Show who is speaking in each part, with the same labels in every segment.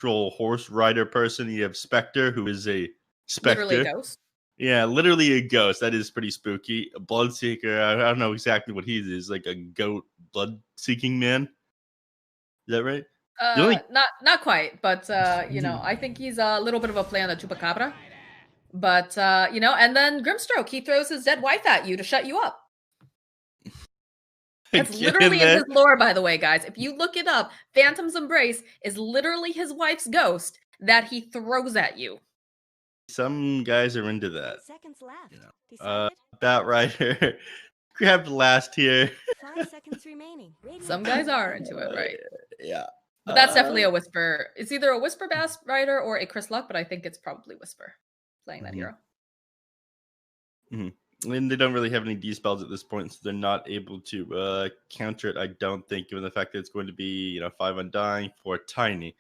Speaker 1: troll horse rider person. You have Spectre, who is a specter.
Speaker 2: Literally a ghost.
Speaker 1: Yeah, literally a ghost. That is pretty spooky. A Bloodseeker, I don't know exactly what he is, like a goat blood-seeking man. Is that right?
Speaker 2: Not quite, but you know, I think he's a little bit of a play on the Chupacabra. But you know, and then Grimstroke, he throws his dead wife at you to shut you up. That's literally in his lore, by the way, guys. If you look it up, Phantom's Embrace is literally his wife's ghost that he throws at you.
Speaker 1: Some guys are into that.
Speaker 3: 8 seconds left. Decided?
Speaker 1: Bat Rider grabbed last here.
Speaker 3: 5 seconds remaining.
Speaker 2: Some guys are into it, right?
Speaker 1: Yeah.
Speaker 2: But that's definitely a Whisper. It's either a Whisper Bass Rider or a Chris Luck, but I think it's probably Whisper playing that hero.
Speaker 1: And they don't really have any D-spells at this point, so they're not able to counter it, I don't think, given the fact that it's going to be, 5 Undying, 4 Tiny.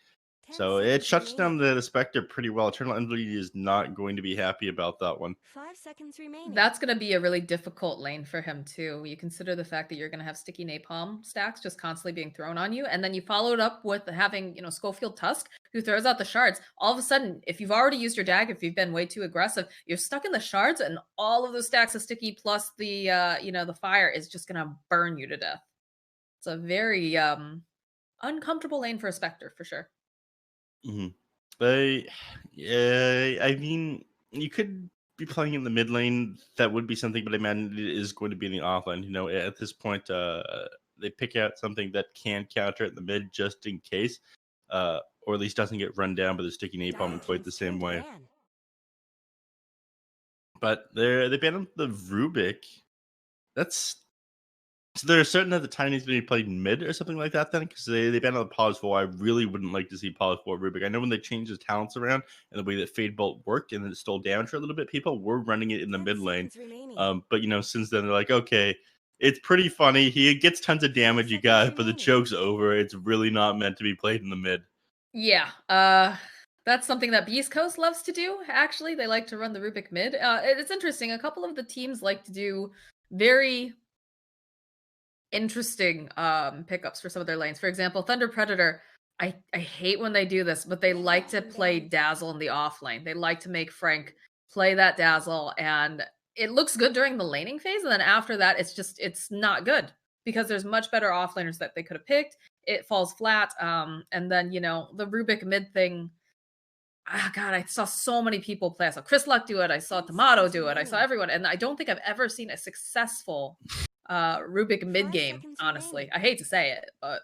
Speaker 1: So it shuts down the Spectre pretty well. Eternal Envy is not going to be happy about that one.
Speaker 3: 5 seconds remaining.
Speaker 2: That's going to be a really difficult lane for him, too. You consider the fact that you're going to have sticky napalm stacks just constantly being thrown on you, and then you follow it up with having, Schofield Tusk, who throws out the shards. All of a sudden, if you've already used your dagger, if you've been way too aggressive, you're stuck in the shards, and all of those stacks of sticky plus the, the fire is just going to burn you to death. It's a very uncomfortable lane for a Spectre, for sure.
Speaker 1: But yeah, I mean, you could be playing in the mid lane. That would be something, but I imagine it is going to be in the off lane. At this point, they pick out something that can counter it in the mid just in case, or at least doesn't get run down by the sticky napalm in quite the same way. But they banned the Rubik. So they're certain that the Tiny's going to be played mid or something like that then? Because they banned on the Pause 4. I really wouldn't like to see Pause 4 Rubik. I know when they changed the talents around and the way that Fade Bolt worked and then it stole damage for a little bit, people were running it in the mid lane. But, since then they're like, okay, it's pretty funny. He gets tons of damage, you guys, but the joke's over. It's really not meant to be played in the mid.
Speaker 2: Yeah, that's something that Beast Coast loves to do, actually. They like to run the Rubik mid. It's interesting. A couple of the teams like to do very interesting pickups for some of their lanes. For example, Thunder Predator, I hate when they do this, but they like to play Dazzle in the off lane. They like to make Frank play that Dazzle, and it looks good during the laning phase, and then after that, it's not good, because there's much better offlaners that they could have picked. It falls flat, and then, the Rubik mid thing, God, I saw so many people play. I saw Chris Luck do it, I saw Tomato do it, I saw everyone, and I don't think I've ever seen a successful Rubik mid game, honestly. I hate to say it, but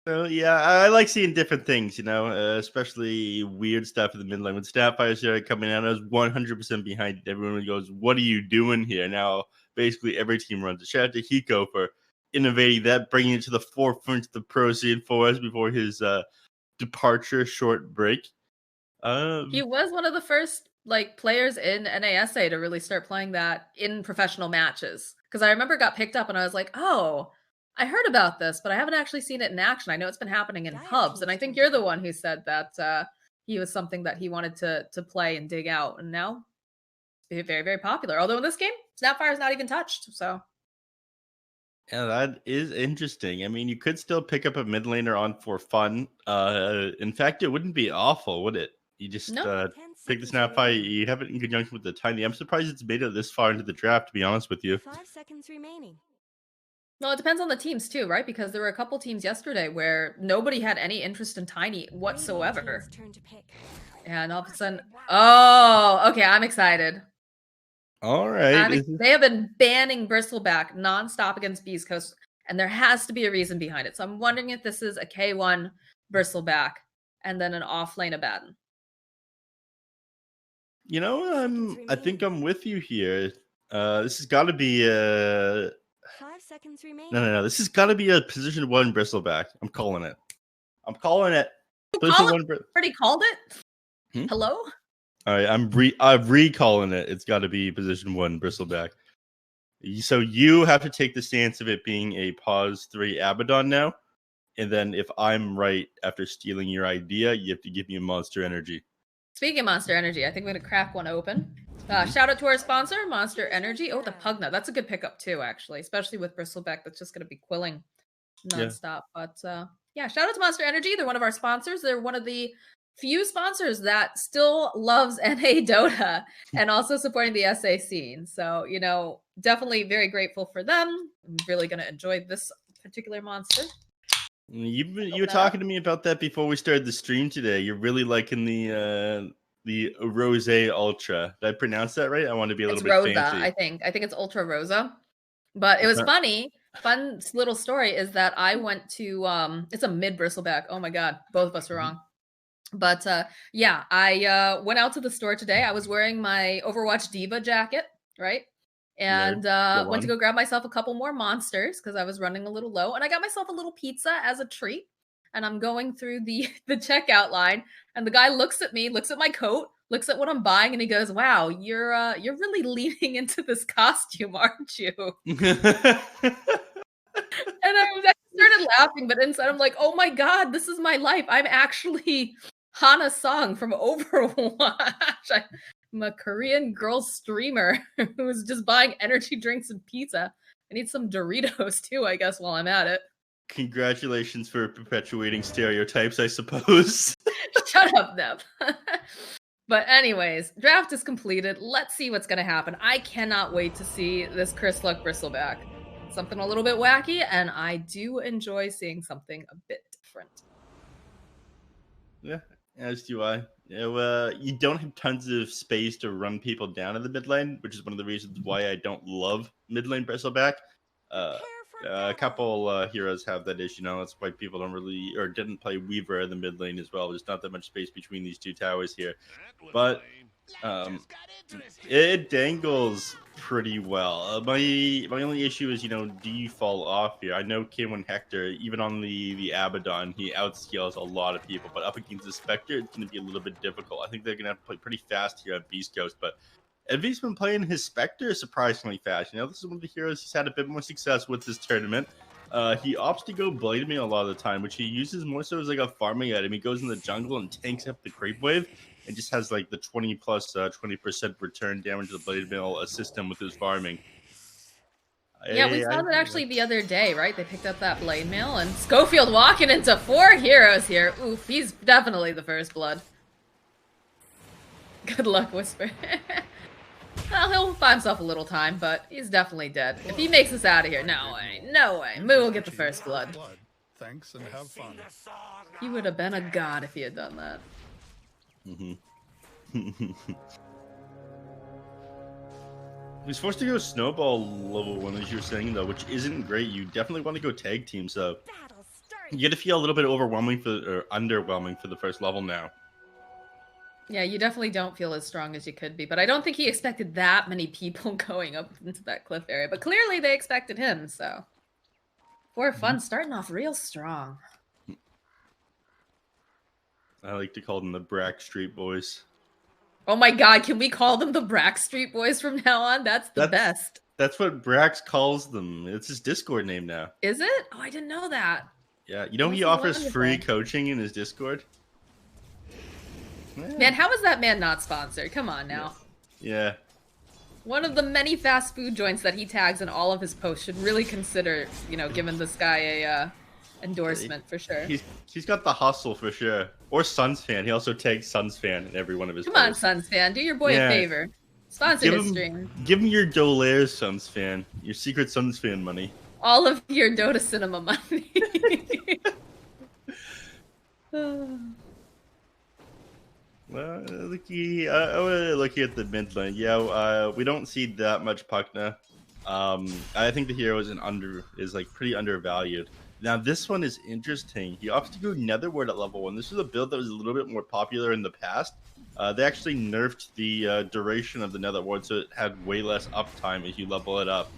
Speaker 1: so yeah, I like seeing different things, especially weird stuff in the mid lane. When Snapfire started coming out, I was 100% behind it. Everyone goes, "What are you doing here?" Now basically every team runs it. Shout out to Hiko for innovating that, bringing it to the forefront of the pro scene for us before his departure, short break.
Speaker 2: He was one of the first players in NASA to really start playing that in professional matches. Because I remember it got picked up and I was like, oh, I heard about this, but I haven't actually seen it in action. I know it's been happening in pubs, and I think you're the one who said that he was something that he wanted to play and dig out, and now it's very, very popular. Although in this game, Snapfire is not even touched, so.
Speaker 1: Yeah, that is interesting. I mean, you could still pick up a mid laner on for fun. In fact, it wouldn't be awful, would it? You just pick the Snapfire, you have it in conjunction with the Tiny. I'm surprised it's made it this far into the draft, to be honest with you.
Speaker 3: 5 seconds remaining.
Speaker 2: Well, it depends on the teams too, right? Because there were a couple teams yesterday where nobody had any interest in Tiny whatsoever. And all of a sudden, oh, okay, I'm excited.
Speaker 1: All right.
Speaker 2: They have been banning Bristleback nonstop against Beast Coast, and there has to be a reason behind it. So I'm wondering if this is a K1 Bristleback and then an off-lane Abaddon.
Speaker 1: I think I'm with you here. This has got to be
Speaker 3: 5 seconds remaining.
Speaker 1: No. This has got to be a position 1 Bristleback. I'm calling it.
Speaker 2: Already called it? Hello?
Speaker 1: All right, I'm recalling it. It's got to be position 1 Bristleback. So you have to take the stance of it being a pause 3 Abaddon now, and then if I'm right after stealing your idea, you have to give me a Monster Energy.
Speaker 2: Speaking of Monster Energy, I think we're going to crack one open. Shout out to our sponsor, Monster Energy. Oh, the Pugna. That's a good pickup too, actually, especially with Bristleback. That's just going to be quilling nonstop. Yeah. But Yeah, shout out to Monster Energy. They're one of our sponsors. They're one of the few sponsors that still loves NA Dota and also supporting the SA scene. So, you know, definitely very grateful for them. I'm really going to enjoy this particular monster.
Speaker 1: You were talking to me about that before we started the stream today. You're really liking the Rose Ultra. Did I pronounce that right? I want to be a
Speaker 2: It's
Speaker 1: little bit
Speaker 2: Rosa,
Speaker 1: fancy.
Speaker 2: I think. I think it's Ultra Rosa. But it was funny. Fun little story is that I went to it's a mid bristleback. Oh my god, both of us were wrong. But yeah, I went out to the store today. I was wearing my Overwatch Diva jacket, right? And went to go grab myself a couple more monsters because I was running a little low. And I got myself a little pizza as a treat. And I'm going through the checkout line, and the guy looks at me, looks at my coat, looks at what I'm buying, and he goes, "Wow, you're really leaning into this costume, aren't you?" And I started laughing, but inside I'm like, "Oh my god, this is my life. I'm actually Hana Song from Overwatch. I'm a Korean girl streamer who's just buying energy drinks and pizza. I need some Doritos too, I guess, while I'm at it."
Speaker 1: Congratulations for perpetuating stereotypes, I suppose.
Speaker 2: Shut up, Neph. But anyways, draft is completed. Let's see what's going to happen. I cannot wait to see this Chris Luck bristleback. Something a little bit wacky, and I do enjoy seeing something a bit different.
Speaker 1: Yeah, as do I. You don't have tons of space to run people down in the mid lane, which is one of the reasons why I don't love mid lane bristleback. A couple heroes have that issue now. That's why people don't really or didn't play Weaver in the mid lane as well. There's not that much space between these two towers here, but it dangles pretty well. My only issue is, do you fall off here? I know K1 Hector, even on the Abaddon, he outscales a lot of people, but up against the Spectre, it's going to be a little bit difficult. I think they're going to have to play pretty fast here at Beast Coast, but Evie's been playing his Spectre surprisingly fast. This is one of the heroes he's had a bit more success with this tournament. He opts to go Blade Mail a lot of the time, which he uses more so as like a farming item. He goes in the jungle and tanks up the creep wave and just has like the 20% return damage to the Blade Mail system with his farming.
Speaker 2: Yeah, we saw that actually the other day, right? They picked up that Blade Mail, and Schofield walking into 4 heroes here. Oof, he's definitely the first blood. Good luck, Whisper. Well, he'll buy himself a little time, but he's definitely dead. If he makes us out of here, no way, no way. Moo will get the first blood.
Speaker 4: Thanks and have fun.
Speaker 2: He would have been a god if he had done that.
Speaker 1: He's forced to go snowball level 1, as you were saying, though, which isn't great. You definitely want to go tag team, so you get to feel a little bit underwhelming for the first level now.
Speaker 2: Yeah, you definitely don't feel as strong as you could be, but I don't think he expected that many people going up into that cliff area. But clearly they expected him, so. For fun, starting off real strong.
Speaker 1: I like to call them the Brack Street Boys.
Speaker 2: Oh my god, can we call them the Brack Street Boys from now on? That's the best.
Speaker 1: That's what Brax calls them. It's his Discord name now.
Speaker 2: Is it? Oh, I didn't know that.
Speaker 1: Yeah, he offers free coaching in his Discord. Yeah.
Speaker 2: Man, how is that man not sponsored? Come on now.
Speaker 1: Yeah.
Speaker 2: One of the many fast food joints that he tags in all of his posts should really consider, giving this guy a endorsement for sure.
Speaker 1: He's got the hustle for sure. Or Suns Fan. He also tags Suns Fan in every one of his posts.
Speaker 2: Come on, Suns Fan. Do your boy a favor. Sponsor his stream.
Speaker 1: Give him your Dolaire Suns Fan. Your secret Suns Fan money.
Speaker 2: All of your Dota Cinema money.
Speaker 1: Well, looking at the mid lane, we don't see that much Puckna. I think the hero is pretty undervalued. Now this one is interesting. He opts to go Netherward at level 1. This was a build that was a little bit more popular in the past. They actually nerfed the duration of the Netherward, so it had way less uptime as you level it up.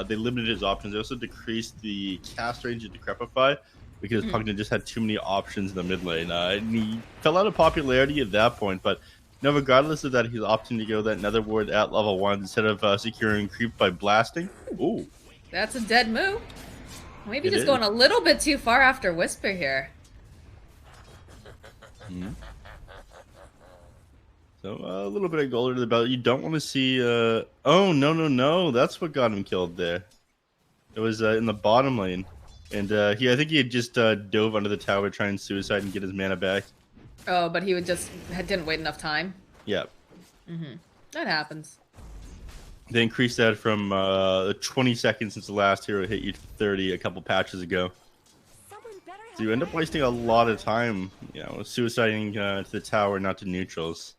Speaker 1: They limited his options. They also decreased the cast range of Decrepify, because Puckna just had too many options in the mid lane. And he fell out of popularity at that point, but regardless of that, he's opting to go that Netherward at level 1 instead of securing creep by blasting. Ooh.
Speaker 2: That's a dead move. Maybe just going a little bit too far after Whisper here.
Speaker 1: So a little bit of gold to the belt. You don't want to see... Oh, no. That's what got him killed there. It was in the bottom lane. And I think he had just dove under the tower to try and suicide and get his mana back.
Speaker 2: Oh, but he would didn't wait enough time.
Speaker 1: Yeah.
Speaker 2: That happens.
Speaker 1: They increased that from 20 seconds since the last hero hit you to 30 a couple patches ago. So you end up wasting a lot of time, suiciding to the tower, not to neutrals.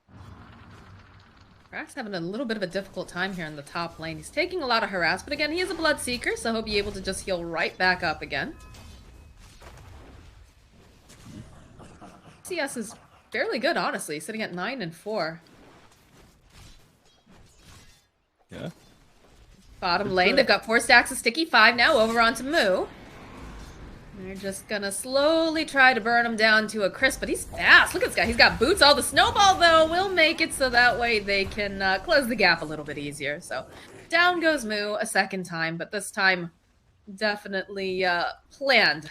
Speaker 2: Brax having a little bit of a difficult time here in the top lane. He's taking a lot of harass, but again, he is a blood seeker, so he'll be able to just heal right back up again. CS is fairly good, honestly, sitting at 9 and 4.
Speaker 1: Yeah.
Speaker 2: Bottom lane, they've got 4 stacks of sticky, 5 now, over onto Moo. They're just gonna slowly try to burn him down to a crisp, but he's fast. Look at this guy. He's got boots. All the snowball, though, will make it so that way they can close the gap a little bit easier. So down goes Moo a second time, but this time definitely planned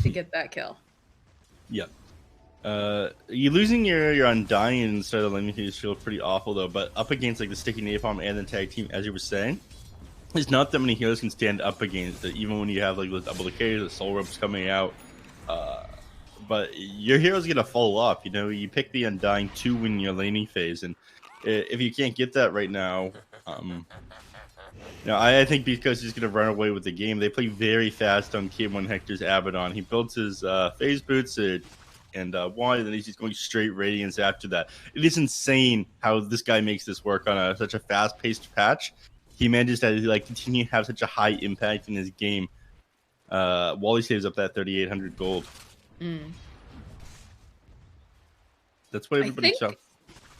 Speaker 2: to get that kill.
Speaker 1: Yep. You losing your Undying instead of letting you feel pretty awful, though, but up against like the Sticky Napalm and the tag team, as you were saying, there's not that many heroes can stand up against it, even when you have like the double decay, the soul ropes coming out. But your hero's gonna fall off. You pick the Undying to win your laning phase, and if you can't get that right now, I think because he's gonna run away with the game. They play very fast on Tier 1 Hector's Abaddon. He builds his phase boots and one, and then he's just going straight Radiance after that. It is insane how this guy makes this work on such a fast-paced patch. He manages to continue to have such a high impact in his game while he saves up that 3,800 gold. That's what everybody saw.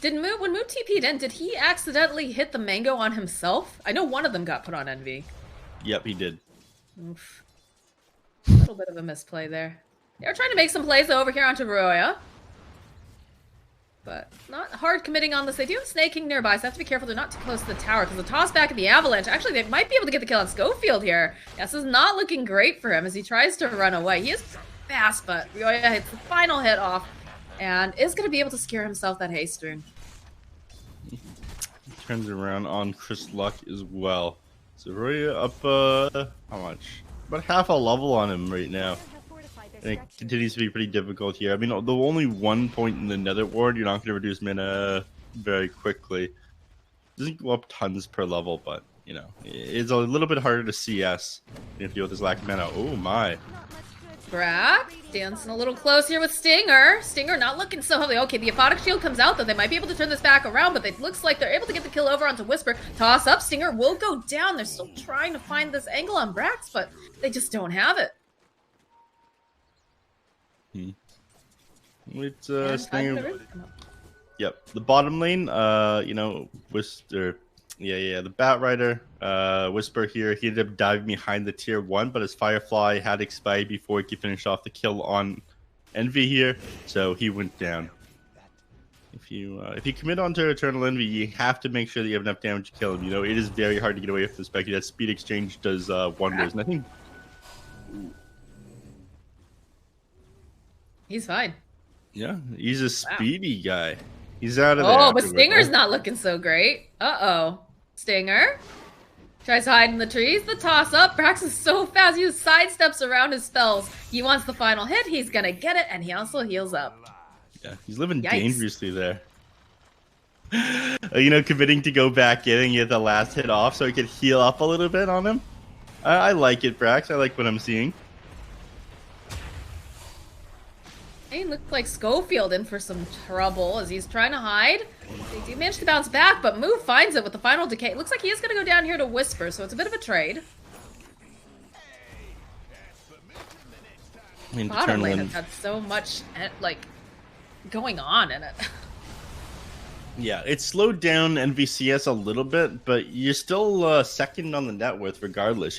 Speaker 2: When Moo TP'd in, did he accidentally hit the mango on himself? I know one of them got put on Envy.
Speaker 1: Yep, he did.
Speaker 2: Oof. A little bit of a misplay there. They're trying to make some plays over here onto Roya. But not hard committing on this. They do have Snaking nearby, so they have to be careful they're not too close to the tower, because the toss back of the Avalanche, actually they might be able to get the kill on Schofield here. This is not looking great for him as he tries to run away. He is fast, but Roya hits the final hit off and is going to be able to secure himself that haste rune.
Speaker 1: He turns around on Chris Luck as well. So Roya up, how much? About half a level on him right now. And it continues to be pretty difficult here. I mean, the only 1 point in the Nether Ward, you're not going to reduce mana very quickly. It doesn't go up tons per level, but, it's a little bit harder to CS if you deal with this lack of mana. Oh, my.
Speaker 2: Brack dancing a little close here with Stinger. Stinger not looking so heavily. Okay, the Aphotic Shield comes out, though. They might be able to turn this back around, but it looks like they're able to get the kill over onto Whisper. Toss up. Stinger will go down. They're still trying to find this angle on Brax, but they just don't have it.
Speaker 1: It's Stinger. Yep, the bottom lane. Whisper. The Bat Rider, Whisper here. He ended up diving behind the tier 1, but his Firefly had expired before he could finish off the kill on Envy here, so he went down. If you commit onto Eternal Envy, you have to make sure that you have enough damage to kill him. It is very hard to get away from this Becky. That speed exchange does wonders, and I think
Speaker 2: he's fine.
Speaker 1: Yeah, he's a speedy guy. He's out of there.
Speaker 2: Oh, but Stinger's not looking so great. Uh-oh. Stinger tries to hide in the trees. The toss up. Brax is so fast. He just sidesteps around his spells. He wants the final hit. He's gonna get it, and he also heals up.
Speaker 1: Yeah, he's living
Speaker 2: Yikes.
Speaker 1: dangerously there. Committing to go back in and get the last hit off so he could heal up a little bit on him. I like it, Brax. I like what I'm seeing.
Speaker 2: He looked like Schofield in for some trouble as he's trying to hide. They do manage to bounce back, but Moo finds it with the final decay. It looks like he is going to go down here to Whisper, so it's a bit of a trade. Bottom lane has had so much, going on in it.
Speaker 1: Yeah, it slowed down NVCS a little bit, but you're still second on the net worth regardless,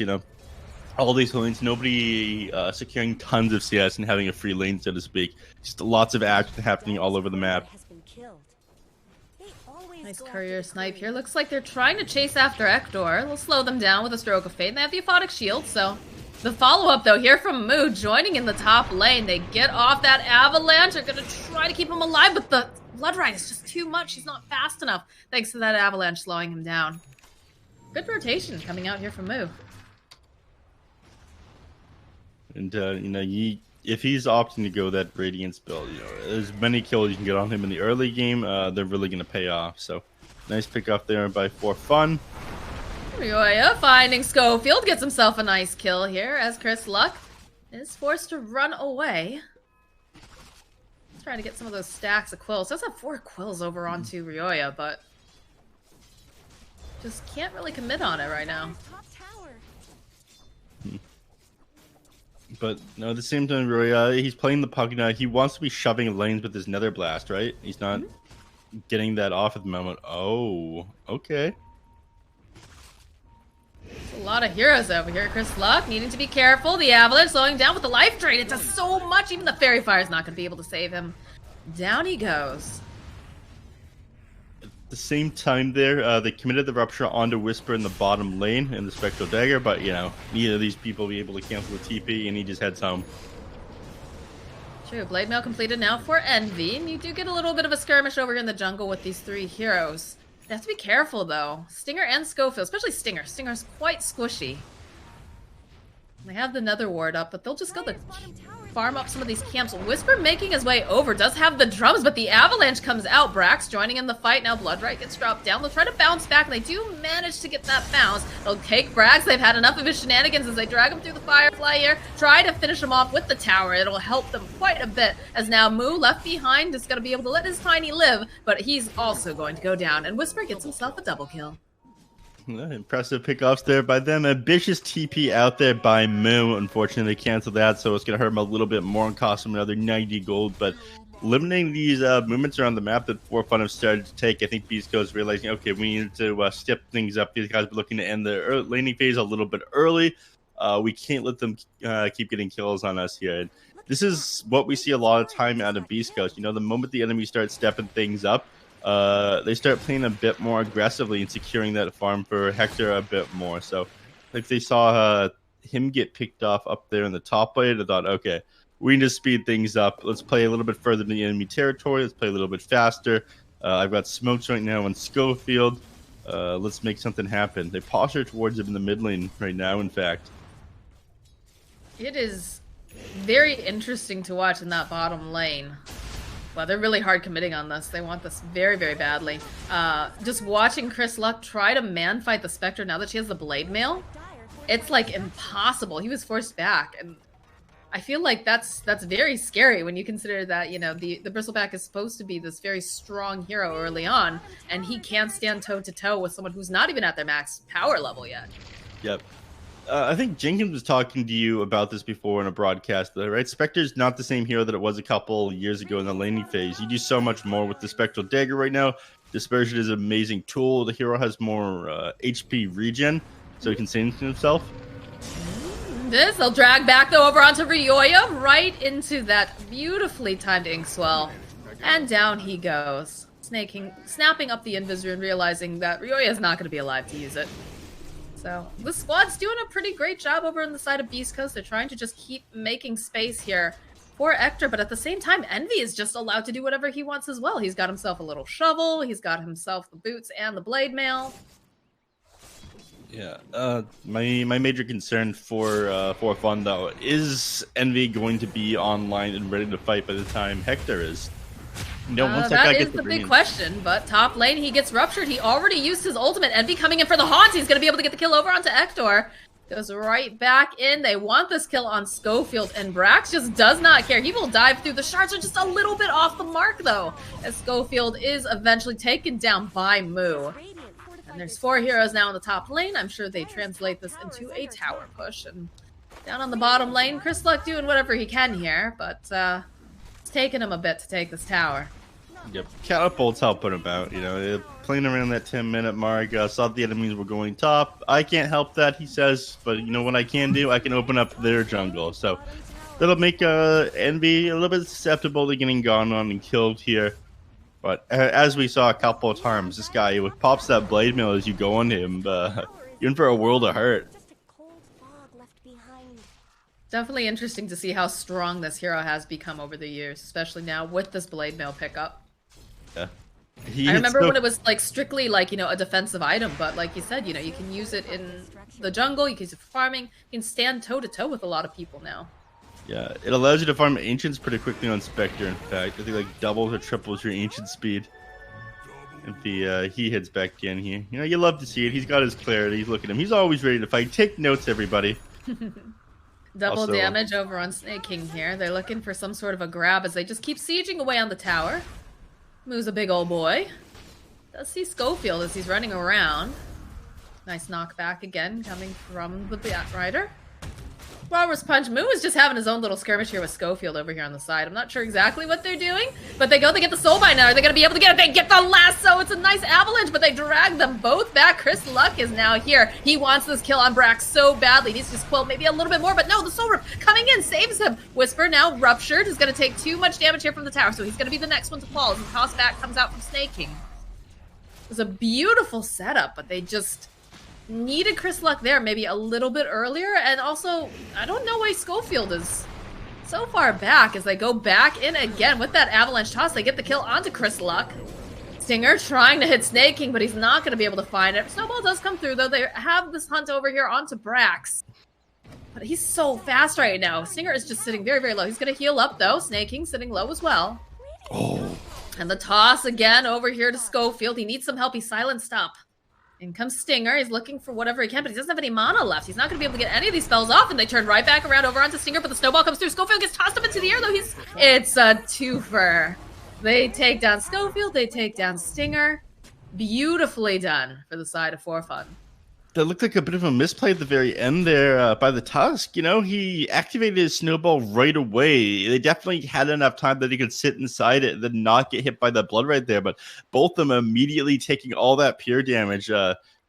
Speaker 1: All these lanes, nobody securing tons of CS and having a free lane, so to speak. Just lots of action happening all over the map.
Speaker 2: Nice courier snipe here. Looks like they're trying to chase after Ekdor. They'll slow them down with a Stroke of Fate. And they have the Aphotic Shield, so... The follow-up, though, here from Moo, joining in the top lane. They get off that Avalanche. They're going to try to keep him alive, but the Blood Ride is just too much. He's not fast enough, thanks to that Avalanche slowing him down. Good rotation coming out here from Moo.
Speaker 1: And if he's opting to go that Radiance build, as many kills you can get on him in the early game, they're really going to pay off. So nice pick off there by For Fun.
Speaker 2: Ryoya finding Schofield, gets himself a nice kill here as Chris Luck is forced to run away. Trying to get some of those stacks of quills. Does have 4 quills over onto Ryoya, but just can't really commit on it right now.
Speaker 1: But no, at the same time, Ryoya, he's playing the puck now. He wants to be shoving lanes with his Nether Blast, right? He's not getting that off at the moment. Oh, okay.
Speaker 2: A lot of heroes over here. Chris Luck needing to be careful. The Avalanche slowing down with the life drain. It does so much. Even the Fairy Fire is not going to be able to save him. Down he goes.
Speaker 1: At the same time there, they committed the Rupture onto Whisper in the bottom lane in the Spectral Dagger, but, neither of these people will be able to cancel the TP, and he just heads home.
Speaker 2: True. Blade Mail completed now for Envy, and you do get a little bit of a skirmish over here in the jungle with these 3 heroes. You have to be careful, though. Stinger and Schofield, especially Stinger. Stinger's quite squishy. They have the Nether Ward up, but they'll just go to farm up some of these camps. Whisper making his way over, does have the drums, but the Avalanche comes out. Brax joining in the fight now. Bloodright gets dropped down. They'll try to bounce back, and they do manage to get that bounce. They'll take Brax. They've had enough of his shenanigans as they drag him through the Firefly here. Try to finish him off with the tower. It'll help them quite a bit, as now Moo, left behind, is going to be able to let his Tiny live, but he's also going to go down, and Whisper gets himself a double kill.
Speaker 1: Impressive pickoffs there by them. Ambitious TP out there by Moo. Unfortunately, they canceled that, so it's going to hurt him a little bit more and cost him another 90 gold. But eliminating these movements around the map that For Fun have started to take, I think beastcoast is realizing, okay, we need to step things up. These guys are looking to end the laning phase a little bit early. We can't let them keep getting kills on us here. And this is what we see a lot of time out of beastcoast. The moment the enemy starts stepping things up, they start playing a bit more aggressively and securing that farm for Hector a bit more. So if they saw him get picked off up there in the top lane, they thought, okay, we need to speed things up. Let's play a little bit further in the enemy territory. Let's play a little bit faster. I've got smokes right now on Schofield. Let's make something happen. They posture towards him in the mid lane right now, in fact.
Speaker 2: It is very interesting to watch in that bottom lane. Well, they're really hard committing on this. They want this very, very badly. Just watching Chris Luck try to man fight the Spectre now that she has the Blade Mail, it's like impossible. He was forced back, and I feel like that's very scary when you consider that, the Bristleback is supposed to be this very strong hero early on, and he can't stand toe-to-toe with someone who's not even at their max power level yet.
Speaker 1: Yep. I think Jenkins was talking to you about this before in a broadcast, though, right? Spectre's not the same hero that it was a couple years ago in the laning phase. You do so much more with the Spectral Dagger right now. Dispersion is an amazing tool. The hero has more HP regen, so he can save himself.
Speaker 2: They'll drag back, though, over onto Ryoya, right into that beautifully timed Inkswell. And down he goes, snapping up the Invisor and realizing that Ryoya is not going to be alive to use it. So the squad's doing a pretty great job over on the side of Beast Coast. They're trying to just keep making space here for Hector, but at the same time, Envy is just allowed to do whatever he wants as well. He's got himself a little shovel, he's got himself the boots and the blade mail.
Speaker 1: Yeah, my major concern for Fun, though, is Envy going to be online and ready to fight by the time Hector is?
Speaker 2: That is the big question, but top lane, he gets ruptured. He already used his ultimate. Envy coming in for the haunt. He's going to be able to get the kill over onto Hector. Goes right back in. They want this kill on Schofield, and Brax just does not care. He will dive through. The shards are just a little bit off the mark, though, as Schofield is eventually taken down by Moo. And there's 4 heroes now in the top lane. I'm sure they translate this into a tower push. And down on the bottom lane, Chris Luck doing whatever he can here, but it's taken him a bit to take this tower.
Speaker 1: Yep, catapults helping him out, playing around that 10-minute mark. Saw the enemies were going top. I can't help that, he says, but what I can do? I can open up their jungle. So that'll make Envy a little bit susceptible to getting gone on and killed here. But as we saw a couple of times, this guy pops that blade mail as you go on him, even for a world of hurt.
Speaker 2: Definitely interesting to see how strong this hero has become over the years, especially now with this blade mail pickup.
Speaker 1: Yeah.
Speaker 2: I remember when it was strictly a defensive item, but like you said, you can use it in the jungle, you can use it for farming, you can stand toe to toe with a lot of people now.
Speaker 1: Yeah, it allows you to farm Ancients pretty quickly on Spectre, in fact. I think like doubles or triples your Ancient speed. If he heads back in here. You know, you love to see it. He's got his clarity. Look at him. He's always ready to fight. Take notes, everybody.
Speaker 2: Double
Speaker 1: Also,
Speaker 2: damage over on Snake King here. They're looking for some sort of a grab as they just keep sieging away on the tower. Moo's a big old boy. Does see Schofield as he's running around. Nice knockback again coming from the Batrider. Walrus Punch. Moo is just having his own little skirmish here with Schofield over here on the side. I'm not sure exactly what they're doing, but they get the Soulbind now. Are they going to be able to get it? They get the lasso. It's a nice avalanche, but they drag them both back. Chris Luck is now here. He wants this kill on Brax so badly. He needs to just quill maybe a little bit more, but no, the Soul Rip coming in saves him. Whisper now ruptured is going to take too much damage here from the tower, so he's going to be the next one to fall as the toss back comes out from Snake King. It was a beautiful setup, but they just needed Chris Luck there maybe a little bit earlier, and also I don't know why Schofield is so far back as they go back in again with that avalanche toss. They get the kill onto Chris Luck. Stinger trying to hit Snake King, but he's not going to be able to find it. Snowball does come through though. They have this hunt over here onto Brax, but he's so fast right now. Stinger is just sitting very, very low. He's going to heal up though. Snake King sitting low as well.
Speaker 1: oh,
Speaker 2: And the toss again over here to Schofield. He needs some help. He's silenced up. In comes Stinger. He's looking for whatever he can, but he doesn't have any mana left. He's not going to be able to get any of these spells off, and they turn right back around over onto Stinger, but the snowball comes through. Schofield gets tossed up into the air, though. It's a twofer. They take down Schofield. They take down Stinger. Beautifully done for the side of For Fun.
Speaker 1: that looked like a bit of a misplay at the very end there by the Tusk. You know, he activated his snowball right away. They definitely had enough time that he could sit inside it and then not get hit by the blood right there. But both of them immediately taking all that pure damage,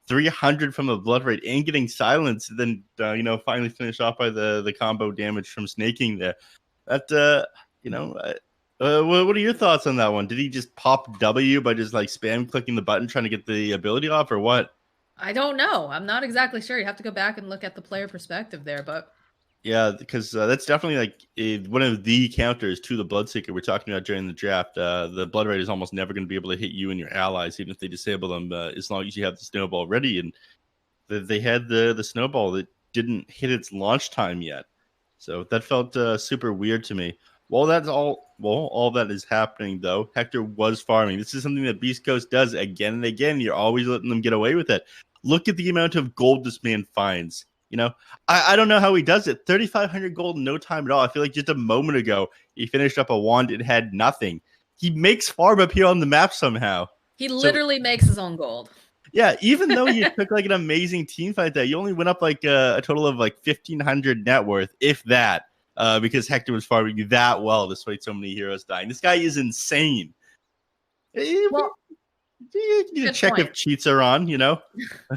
Speaker 1: 300 from the blood rate and getting silenced. And then, you know, finally finished off by the combo damage from Snaking there. That, you know, what are your thoughts on that one? Did he just pop W by just like spam clicking the button trying to get the ability off or what?
Speaker 2: I don't know. I'm not exactly sure. You have to go back and look at the player perspective there, but
Speaker 1: Yeah, because that's definitely like one of the counters to the Bloodseeker we're talking about during the draft. The Blood Rate is almost never going to be able to hit you and your allies, even if they disable them, as long as you have the snowball ready. And they had the snowball that didn't hit its launch time yet, so that felt super weird to me. All that is happening though, Hector was farming. This is something that Beast Coast does again and again. You're always letting them get away with it. Look at the amount of gold this man finds. You know, I don't know how he does it. 3,500 gold in no time at all. I feel like just a moment ago, he finished up a wand and had nothing. He makes farm appear on the map somehow.
Speaker 2: he literally makes his own gold.
Speaker 1: Yeah, even though you took like an amazing team fight there, you only went up like a total of like 1,500 net worth, if that, because Hector was farming that well despite so many heroes dying. This guy is insane.
Speaker 2: Well,
Speaker 1: You need to
Speaker 2: good
Speaker 1: check
Speaker 2: point.
Speaker 1: if cheats are on, you know?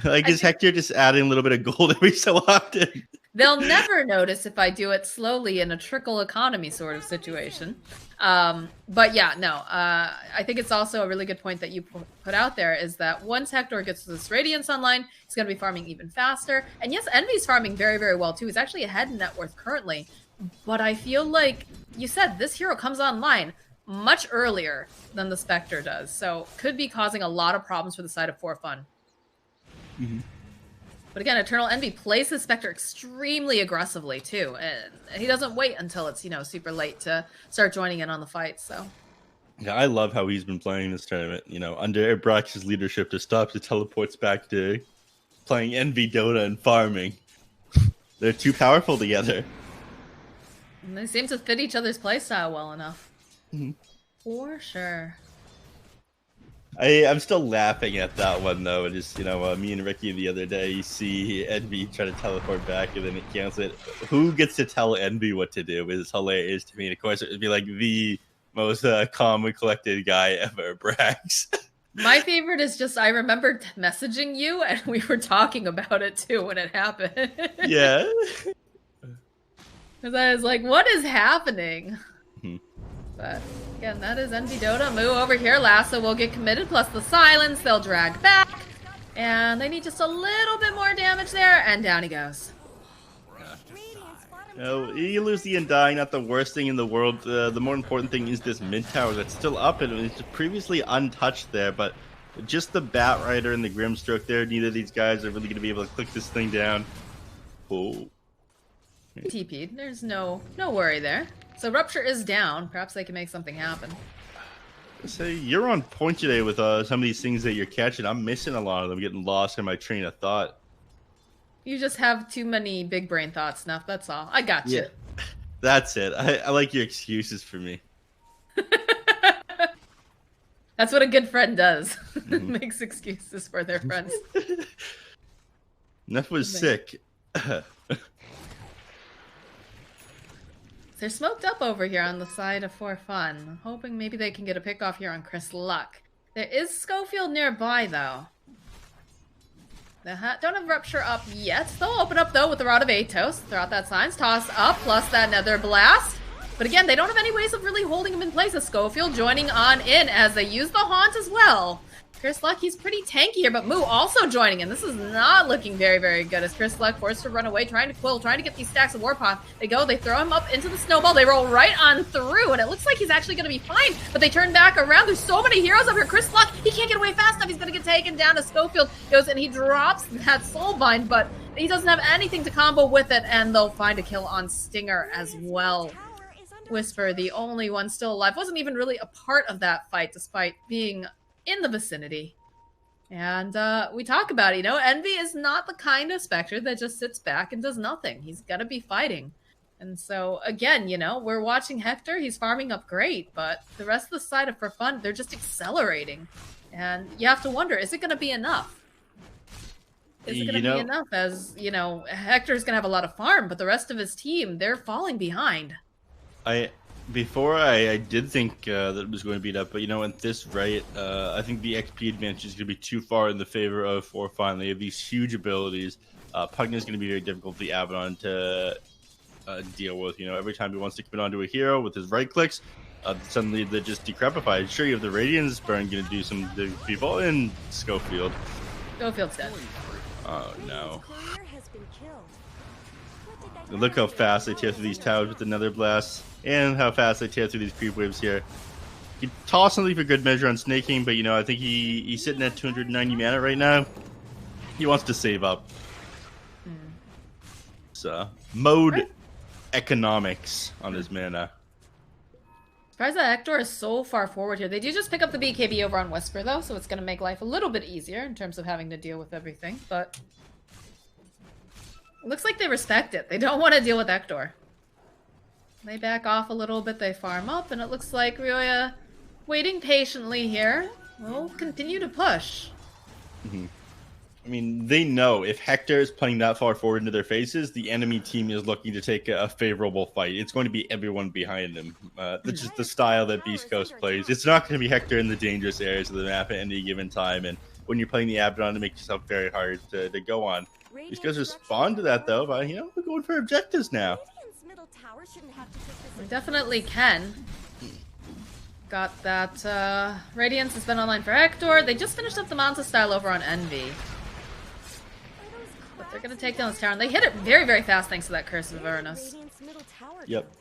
Speaker 1: Like, is Hector just adding a little bit of gold every so often?
Speaker 2: They'll never notice if I do it slowly in a trickle economy sort of situation. But yeah, no, I think it's also a really good point that you put out there is that once Hector gets this Radiance online, he's going to be farming even faster. And yes, Envy's farming very, very well too. He's actually ahead in net worth currently. But I feel like you said this hero comes online much earlier than the Spectre does. So could be causing a lot of problems for the side of For Fun.
Speaker 1: Mm-hmm.
Speaker 2: But again, Eternal Envy plays the Spectre extremely aggressively too, and he doesn't wait until it's, you know, super late to start joining in on the fight. So
Speaker 1: Yeah, I love how he's been playing this tournament. You know, under Brax's leadership, to stop the teleports back to playing Envy, Dota, and farming. They're too powerful together.
Speaker 2: and they seem to fit each other's playstyle well enough.
Speaker 1: Mm-hmm.
Speaker 2: For sure.
Speaker 1: I'm still laughing at that one though. It is, you know, me and Ricky the other day, you see Envy try to teleport back and then it cancels it. Who gets to tell Envy what to do is hilarious to me. And of course, it would be like the most calm and collected guy ever, Brax.
Speaker 2: My favorite is just I remember messaging you and we were talking about it too when it happened.
Speaker 1: Yeah.
Speaker 2: Because I was like, what is happening?
Speaker 1: Mhm.
Speaker 2: But again, that is Envy Dota. Moo over here. Lasso will get committed, plus the silence. They'll drag back. And they need just a little bit more damage there, and down he goes.
Speaker 1: You lose the Undying, not the worst thing in the world. The more important thing is this mid tower that's still up and it was previously untouched there, but just the Batrider and the Grimstroke there, neither of these guys are really going to be able to click this thing down. Oh.
Speaker 2: TP'd. There's no worry there. So Rupture is down. Perhaps they can make something happen.
Speaker 1: Say you're on point today with some of these things that you're catching. I'm missing a lot of them, getting lost in my train of thought.
Speaker 2: You just have too many big brain thoughts, Neph. That's all. I got you.
Speaker 1: Yeah, that's it. I like your excuses for me.
Speaker 2: That's what a good friend does. Makes excuses for their friends.
Speaker 1: Neph was sick.
Speaker 2: They're smoked up over here on the side of For Fun. I'm hoping maybe they can get a pick off here on Chris Luck. There is Schofield nearby, though. They don't have Rupture up yet. They'll open up, though, with the Rod of Atos. Throw out that Signs. Toss up, plus that Nether Blast. But again, they don't have any ways of really holding him in place. As Schofield joining on in as they use the Haunt as well. Chris Luck, he's pretty tanky here, but Moo also joining in. This is not looking very, very good as Chris Luck forced to run away, trying to quill, trying to get these stacks of Warpath. They go, they throw him up into the snowball, they roll right on through, and it looks like he's actually going to be fine, but they turn back around. There's so many heroes up here. Chris Luck, he can't get away fast enough. He's going to get taken down as Schofield goes and he drops that Soulbind, but he doesn't have anything to combo with it, and they'll find a kill on Stinger as well. Whisper, the only one still alive, wasn't even really a part of that fight, despite being in the vicinity. And we talk about it, you know, Envy is not the kind of Spectre that just sits back and does nothing. He's got to be fighting. And so, again, you know, we're watching Hector. He's farming up great, but the rest of the side of For Fun, they're just accelerating. And you have to wonder, is it going to be enough? Is it going to be enough as, you know, Hector's going to have a lot of farm, but the rest of his team, they're falling behind.
Speaker 1: Before I did think that it was going to beat up, but you know, at this rate, I think the XP advantage is going to be too far in the favor of For Fun. They have these huge abilities. Pugna is going to be very difficult for the Abaddon to deal with. You know, every time he wants to commit onto a hero with his right clicks, suddenly they're just decrepified. Sure, you have the Radiance Burn going to do some to people in Schofield.
Speaker 2: Schofield's dead.
Speaker 1: Oh no. Look how fast they tear through these towers with the Nether Blast, and how fast they tear through these creep waves here. You toss something for good measure on Snaking, but you know, I think he's sitting at 290 mana right now. He wants to save up. So, mode economics on his mana.
Speaker 2: Surprised that Hector is so far forward here. They do just pick up the BKB over on Whisper, though, so it's going to make life a little bit easier in terms of having to deal with everything, but it looks like they respect it. They don't want to deal with Hector. They back off a little bit, they farm up, and it looks like Ryoya, waiting patiently here, will continue to push.
Speaker 1: I mean, they know if Hector is playing that far forward into their faces, the enemy team is looking to take a favorable fight. It's going to be everyone behind them. That's just the style that beastcoast plays. It's not going to be Hector in the dangerous areas of the map at any given time, and when you're playing the Abaddon, it makes yourself very hard to go on. Beastcoast respond to that, though, by, you know, we're going for objectives now.
Speaker 2: We definitely can. Got that, Radiance has been online for Hector. They just finished up the Manta style over on Envy. But they're gonna take down this tower, and they hit it very, very fast thanks to that Curse of Avernus.
Speaker 1: Yep.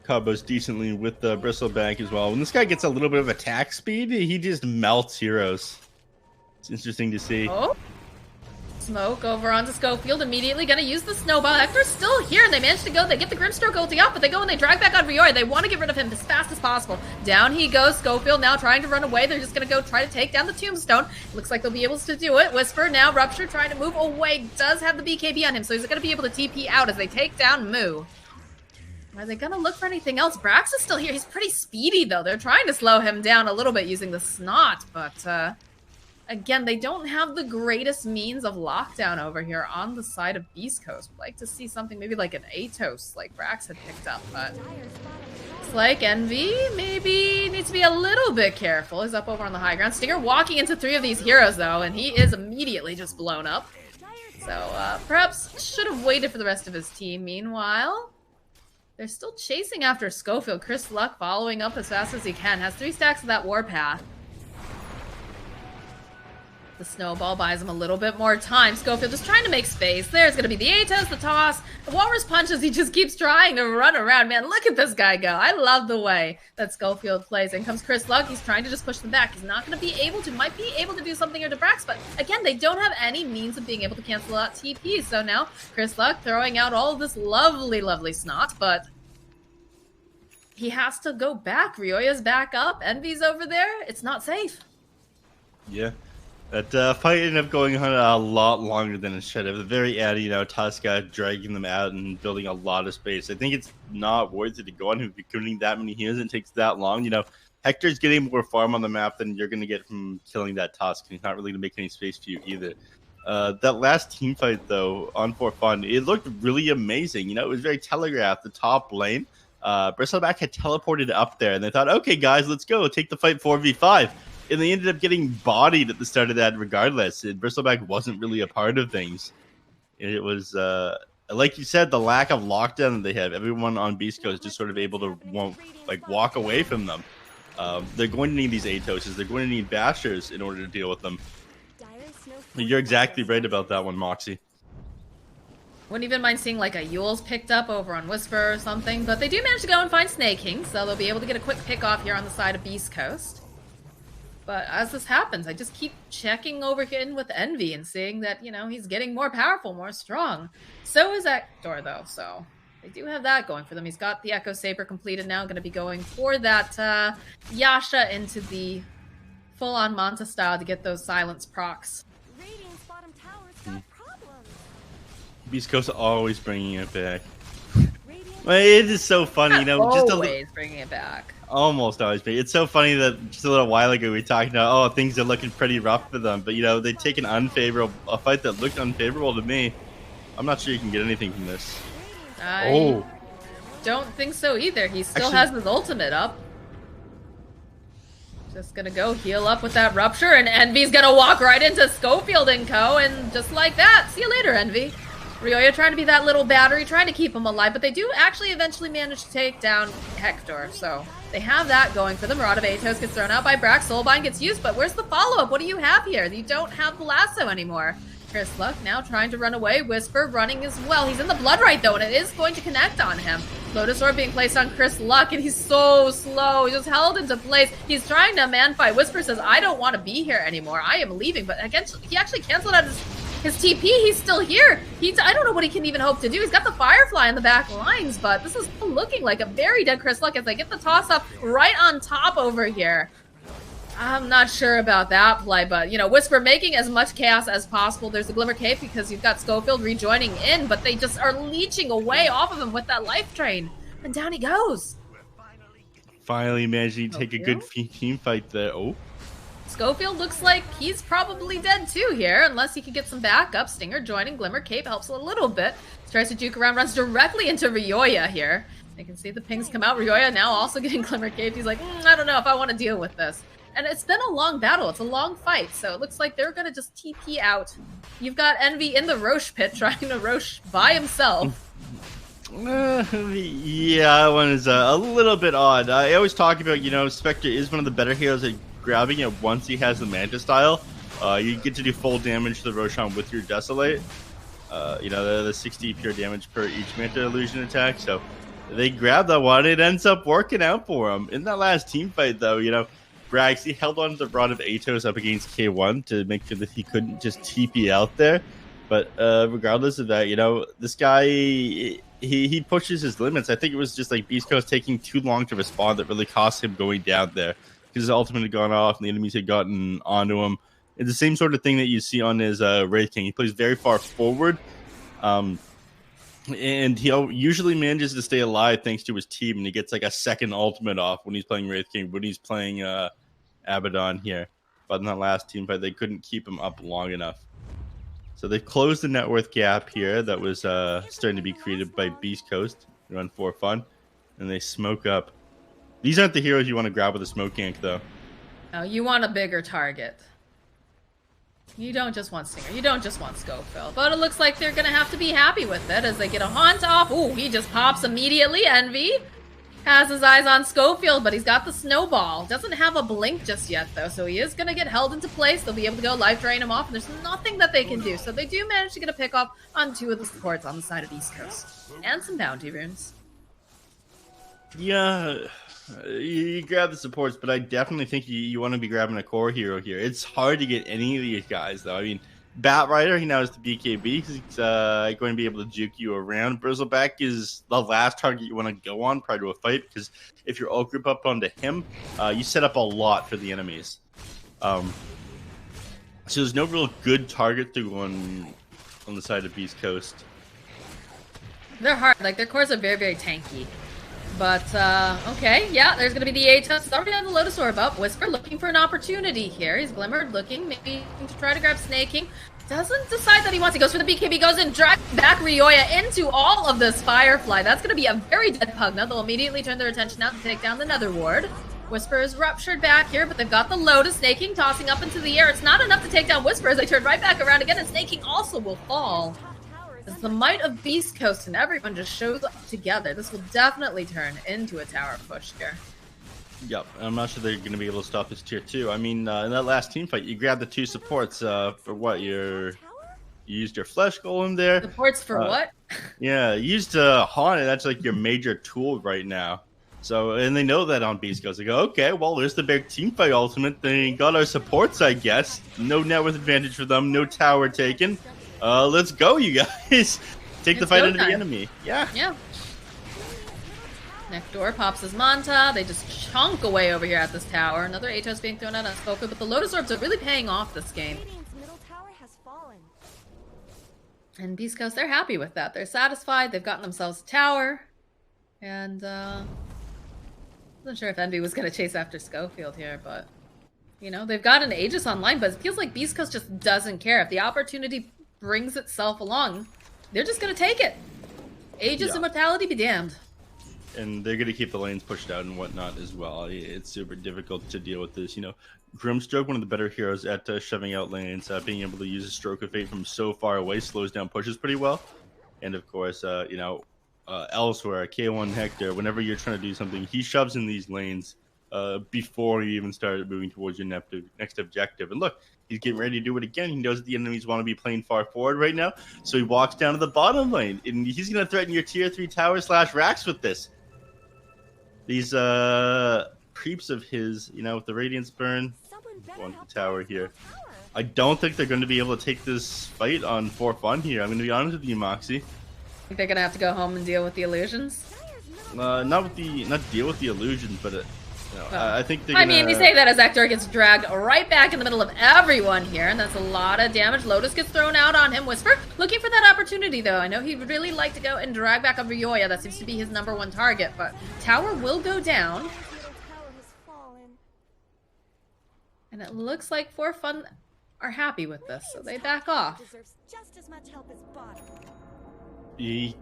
Speaker 1: Combos decently with the Bristleback as well. When this guy gets a little bit of attack speed, he just melts heroes. It's interesting to see.
Speaker 2: Oh! Smoke over onto Schofield, immediately gonna use the snowball. Hector's still here, and they manage to go. They get the Grimstroke ulti off, but they go and they drag back on Ryoya. They want to get rid of him as fast as possible. Down he goes. Schofield now trying to run away. They're just gonna go try to take down the Tombstone. Looks like they'll be able to do it. Whisper now, Rupture trying to move away. Does have the BKB on him, so he's gonna be able to TP out as they take down Moo. Are they gonna look for anything else? Brax is still here. He's pretty speedy, though. They're trying to slow him down a little bit using the Snot, but again, they don't have the greatest means of lockdown over here on the side of Beast Coast. We'd like to see something maybe like an Atos, like Brax had picked up, but it's like Envy maybe needs to be a little bit careful. He's up over on the high ground. Stinger walking into 3 of these heroes, though, and he is immediately just blown up. So perhaps should have waited for the rest of his team. Meanwhile, they're still chasing after Schofield. Chris Luck following up as fast as he can. Has 3 stacks of that Warpath. The snowball buys him a little bit more time. Schofield just trying to make space. There's going to be the Atos, the toss. The Walrus punches. He just keeps trying to run around. Man, look at this guy go. I love the way that Schofield plays. In comes Chris Luck. He's trying to just push them back. He's not going to be able to. Might be able to do something here to Brax, but again, they don't have any means of being able to cancel out TP. So now Chris Luck throwing out all of this lovely, lovely snot, but he has to go back. Ryoya's back up. Envy's over there. It's not safe.
Speaker 1: Yeah. That fight ended up going on a lot longer than it should have. At the very end, you know, Tuska dragging them out and building a lot of space. I think it's not worth it to go on him becoming that many heroes and it takes that long. You know, Hector's getting more farm on the map than you're going to get from killing that Tusk. He's not really going to make any space for you either. That last team fight, though, on For Fun, it looked really amazing. You know, it was very telegraphed. The top lane, Bristleback had teleported up there, and they thought, okay, guys, let's go. Take the fight 4v5. And they ended up getting bodied at the start of that regardless. Bristleback wasn't really a part of things. It was, like you said, the lack of lockdown that they have. Everyone on Beast Coast just sort of able to walk away from them. They're going to need these Atoses. They're going to need Bashers in order to deal with them. You're exactly right about that one, Moxxi.
Speaker 2: Wouldn't even mind seeing like a Yule's picked up over on Whisper or something. But they do manage to go and find Snake King, so they'll be able to get a quick pick off here on the side of Beast Coast. But as this happens, I just keep checking over in with Envy and seeing that, you know, he's getting more powerful, more strong. So is Hector, though, so they do have that going for them. He's got the Echo Saber completed now, going to be going for that Yasha into the full-on Manta style to get those silence procs.
Speaker 3: Radiant's bottom tower's got problems.
Speaker 1: Beast Coast always bringing it back. Well, it is so funny, you know. Just
Speaker 2: always bringing it back.
Speaker 1: Almost always. But it's so funny that just a little while ago we talked about, oh, things are looking pretty rough for them. But, you know, they take a fight that looked unfavorable to me. I'm not sure you can get anything from this.
Speaker 2: I don't think so either. He still has his ultimate up. Just gonna go heal up with that Rupture, and Envy's gonna walk right into Schofield and co, and just like that, see you later, Envy. Ryoya trying to be that little battery, trying to keep him alive, but they do actually eventually manage to take down Hector, so they have that going for them. Rod of Atos gets thrown out by Brax, Soulbind gets used, but where's the follow-up? What do you have here? You don't have the lasso anymore. Chris Luck now trying to run away, Whisper running as well. He's in the blood right though, and it is going to connect on him. Lotus Orb being placed on Chris Luck, and he's so slow. He's just held into place. He's trying to man fight. Whisper says, I don't want to be here anymore. I am leaving, but again, he actually canceled out his TP. He's still here. I don't know what he can even hope to do. He's got the Firefly in the back lines, but this is looking like a very dead Chris Luck as they get the toss up right on top over here. I'm not sure about that play, but, you know, Whisper making as much chaos as possible. There's a Glimmer Cape because you've got Schofield rejoining in, but they just are leeching away off of him with that life drain. And down he goes.
Speaker 1: Finally managing to take a good team fight there. Oh.
Speaker 2: Schofield looks like he's probably dead too here, unless he can get some backup. Stinger joining, Glimmer Cape helps a little bit. Tries to juke around, runs directly into Ryoya here. You can see the pings come out. Ryoya now also getting Glimmer Cape. He's like, I don't know if I want to deal with this. And it's been a long battle. It's a long fight, so it looks like they're going to just TP out. You've got Envy in the Roche pit trying to Roche by himself.
Speaker 1: Yeah, that one is a little bit odd. I always talk about, you know, Spectre is one of the better heroes at grabbing it once he has the Manta style. You get to do full damage to the Roshan with your Desolate. You know, the 60 pure damage per each Manta illusion attack, so they grab that one. It ends up working out for him. In that last team fight, though, you know, Brax, he held on to the Rod of Atos up against K1 to make sure that he couldn't just TP out there. But regardless of that, you know, this guy, he pushes his limits. I think it was just like Beast Coast taking too long to respond that really cost him going down there. Because his ultimate had gone off and the enemies had gotten onto him. It's the same sort of thing that you see on his Wraith King. He plays very far forward. And he usually manages to stay alive thanks to his team. And he gets like a second ultimate off when he's playing Wraith King, when he's playing Abaddon here. But in that last team fight, they couldn't keep him up long enough. So they closed the net worth gap here that was starting to be created by Beast Coast. Run for fun. And they smoke up. These aren't the heroes you want to grab with a smoke gank, though.
Speaker 2: No, you want a bigger target. You don't just want Stinger. You don't just want Schofield. But it looks like they're going to have to be happy with it as they get a haunt off. Ooh, he just pops immediately. Envy. has his eyes on Schofield, but he's got the snowball. Doesn't have a blink just yet, though, so he is going to get held into place. They'll be able to go life drain him off, and there's nothing that they can do. So they do manage to get a pick off on 2 of the supports on the side of East Coast. And some bounty runes.
Speaker 1: Yeah, you grab the supports, but I definitely think you want to be grabbing a core hero here. It's hard to get any of these guys, though. I mean, Bat Rider, he now has the BKB. He's going to be able to juke you around. Bristleback is the last target you want to go on prior to a fight, because if you're all group up onto him, you set up a lot for the enemies. So there's no real good target to go on the side of Beast Coast.
Speaker 2: They're hard. Like, their cores are very, very tanky. But, okay, yeah, there's going to be the Atos. He's already on the Lotus Orb up. Whisper looking for an opportunity here. He's glimmered looking, maybe to try to grab Snaking. Doesn't decide that he wants. He goes for the BKB, goes and drags back Ryoya into all of this Firefly. That's going to be a very dead Pugna. They'll immediately turn their attention out to take down the Nether Ward. Whisper is ruptured back here, but they've got the Lotus. Snaking tossing up into the air. It's not enough to take down Whisper as they turn right back around again, and Snaking also will fall. As the might of Beast Coast and everyone just shows up together, this will definitely turn into a tower push here.
Speaker 1: Yep, I'm not sure they're going to be able to stop this tier 2. I mean, in that last team fight, you grabbed the 2 supports for what? You used your Flesh Golem there.
Speaker 2: Supports for what?
Speaker 1: Yeah, you used Haunted. That's like your major tool right now. So, and they know that on Beast Coast. They go, okay, well, there's the big team fight ultimate. They got our supports, I guess. No net worth advantage for them. No tower taken. Let's go, you guys. Take the fight into the enemy. Yeah.
Speaker 2: Yeah. Nectar pops his Manta. They just chunk away over here at this tower. Another Atos being thrown out unspoken, but the Lotus Orbs are really paying off this game.
Speaker 3: Middle tower has fallen.
Speaker 2: And Beast Coast, they're happy with that. They're satisfied. They've gotten themselves a tower. And, wasn't sure if Envy was going to chase after Schofield here, but, you know, they've got an Aegis online, but it feels like Beast Coast just doesn't care. If the opportunity brings itself along, they're just going to take it. Aegis immortality be damned.
Speaker 1: And they're going to keep the lanes pushed out and whatnot as well. It's super difficult to deal with this. You know, Grimstroke, one of the better heroes at shoving out lanes, being able to use a Stroke of Fate from so far away, slows down pushes pretty well. And of course, you know, elsewhere, K1 Hector, whenever you're trying to do something, he shoves in these lanes before you even started moving towards your next objective. And look, he's getting ready to do it again. He knows that the enemies want to be playing far forward right now, so he walks down to the bottom lane, and he's going to threaten your tier 3 tower / racks with this. These creeps of his, you know, with the Radiance Burn, on the tower here. I don't think they're going to be able to take this fight on for fun here. I'm going to be honest with you, Moxxi.
Speaker 2: Think they're going to have to go home and deal with the illusions?
Speaker 1: Not deal with the illusions, but you know, I think they're
Speaker 2: I mean, they say that as Hector gets dragged right back in the middle of everyone here, and that's a lot of damage. Lotus gets thrown out on him. Whisper looking for that opportunity, though. I know he'd really like to go and drag back up Ryoya. That seems to be his #1 target, but tower will go down. And it looks like For Fun are happy with this, so they back off.
Speaker 3: Deserves just as much help as bottom.
Speaker 1: He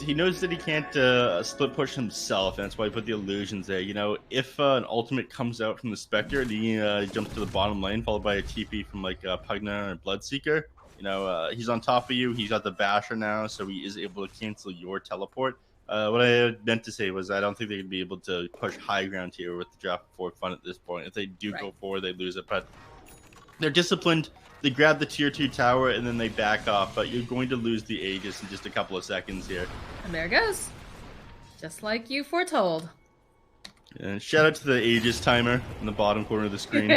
Speaker 1: knows that he can't split push himself, and that's why he put the illusions there. You know, if an ultimate comes out from the Spectre and he jumps to the bottom lane, followed by a TP from like Pugna or Bloodseeker, you know, he's on top of you. He's got the Basher now, so he is able to cancel your teleport. What I meant to say was I don't think they'd be able to push high ground here with the draft For Fun at this point. If they do go forward, they lose it, but they're disciplined. They grab the tier 2 tower and then they back off, but you're going to lose the Aegis in just a couple of seconds here.
Speaker 2: And there it goes. Just like you foretold.
Speaker 1: And shout out to the Aegis timer in the bottom corner of the screen.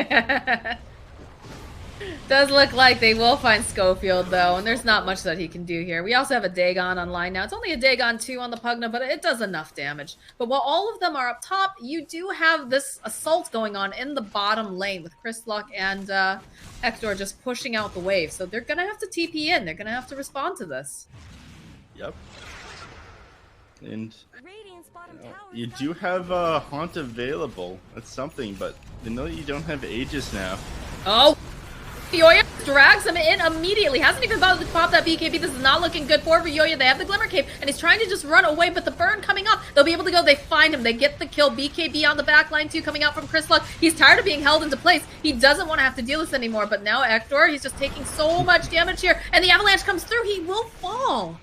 Speaker 2: Does look like they will find Schofield, though, and there's not much that he can do here. We also have a Dagon online now. It's only a Dagon 2 on the Pugna, but it does enough damage. But while all of them are up top, you do have this assault going on in the bottom lane with Chris Luck and Hector just pushing out the wave. So they're going to have to TP in. They're going to have to respond to this.
Speaker 1: Yep. And you do have Haunt available. That's something, but they know that you don't have Aegis now.
Speaker 2: Oh! Ryoya drags him in immediately. Hasn't even bothered to pop that BKB. This is not looking good for Ryoya. They have the Glimmer Cape, and he's trying to just run away, but the burn coming up. They'll be able to go. They find him. They get the kill. BKB on the back line, too, coming out from Chris Luck. He's tired of being held into place. He doesn't want to have to deal with this anymore, but now Hector, he's just taking so much damage here, and the Avalanche comes through. He will fall.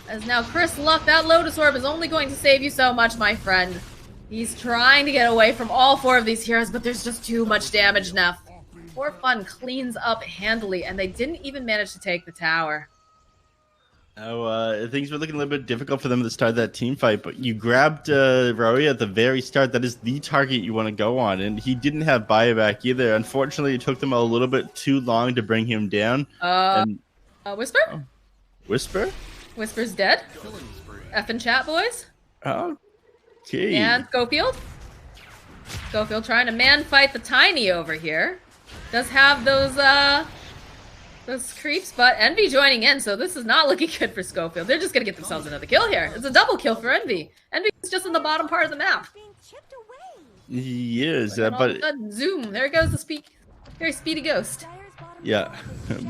Speaker 2: As now Chris Luck, that Lotus Orb is only going to save you so much, my friend. He's trying to get away from all 4 of these heroes, but there's just too much damage, Neph. For Fun cleans up handily, and they didn't even manage to take the tower.
Speaker 1: Oh, things were looking a little bit difficult for them at the start of that team fight, but you grabbed Raoya at the very start. That is the target you want to go on, and he didn't have buyback either. Unfortunately, it took them a little bit too long to bring him down.
Speaker 2: Whisper?
Speaker 1: Oh. Whisper?
Speaker 2: Whisper's dead. F in chat, boys.
Speaker 1: Okay.
Speaker 2: And Schofield. Schofield trying to man fight the Tiny over here. Does have those creeps, but Envy joining in, so this is not looking good for Schofield. They're just gonna get themselves another kill here. It's a double kill for Envy. Envy is just in the bottom part of the map.
Speaker 1: He is,
Speaker 2: but
Speaker 1: but
Speaker 2: zoom. There goes the very speedy ghost.
Speaker 1: Yeah,